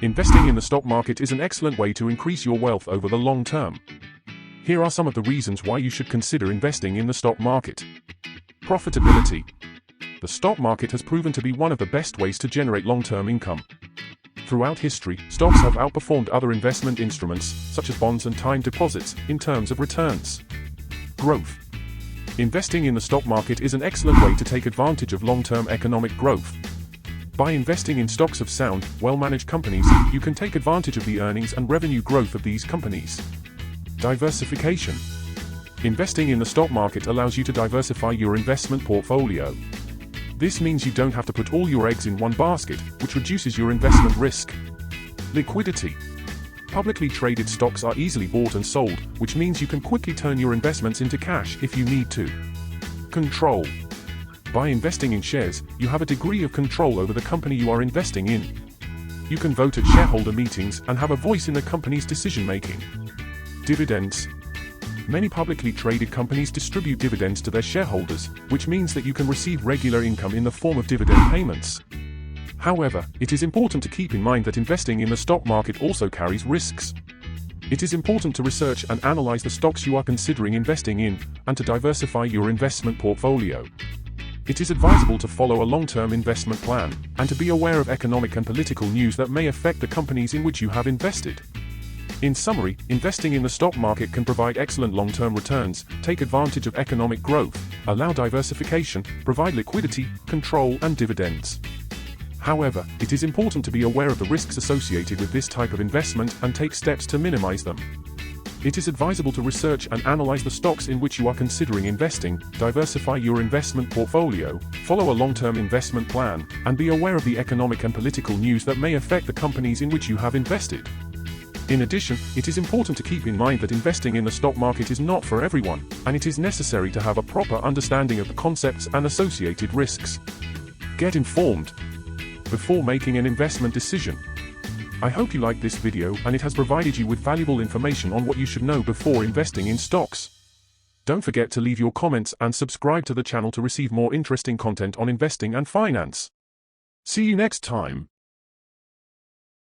Investing in the stock market is an excellent way to increase your wealth over the long term. Here are some of the reasons why you should consider investing in the stock market. Profitability. The stock market has proven to be one of the best ways to generate long-term income. Throughout history, stocks have outperformed other investment instruments, such as bonds and time deposits, in terms of returns. Growth. Investing in the stock market is an excellent way to take advantage of long-term economic growth. By investing in stocks of sound, well-managed companies, you can take advantage of the earnings and revenue growth of these companies. Diversification. Investing in the stock market allows you to diversify your investment portfolio. This means you don't have to put all your eggs in one basket, which reduces your investment risk. Liquidity. Publicly traded stocks are easily bought and sold, which means you can quickly turn your investments into cash if you need to. Control. By investing in shares, you have a degree of control over the company you are investing in. You can vote at shareholder meetings and have a voice in the company's decision-making. Dividends. Many publicly traded companies distribute dividends to their shareholders, which means that you can receive regular income in the form of dividend payments. However, it is important to keep in mind that investing in the stock market also carries risks. It is important to research and analyze the stocks you are considering investing in, and to diversify your investment portfolio. It is advisable to follow a long-term investment plan, and to be aware of economic and political news that may affect the companies in which you have invested. In summary, investing in the stock market can provide excellent long-term returns, take advantage of economic growth, allow diversification, provide liquidity, control, and dividends. However, it is important to be aware of the risks associated with this type of investment and take steps to minimize them. It is advisable to research and analyze the stocks in which you are considering investing, diversify your investment portfolio, follow a long-term investment plan, and be aware of the economic and political news that may affect the companies in which you have invested. In addition, it is important to keep in mind that investing in the stock market is not for everyone, and it is necessary to have a proper understanding of the concepts and associated risks. Get informed before making an investment decision. I hope you liked this video and it has provided you with valuable information on what you should know before investing in stocks. Don't forget to leave your comments and subscribe to the channel to receive more interesting content on investing and finance. See you next time.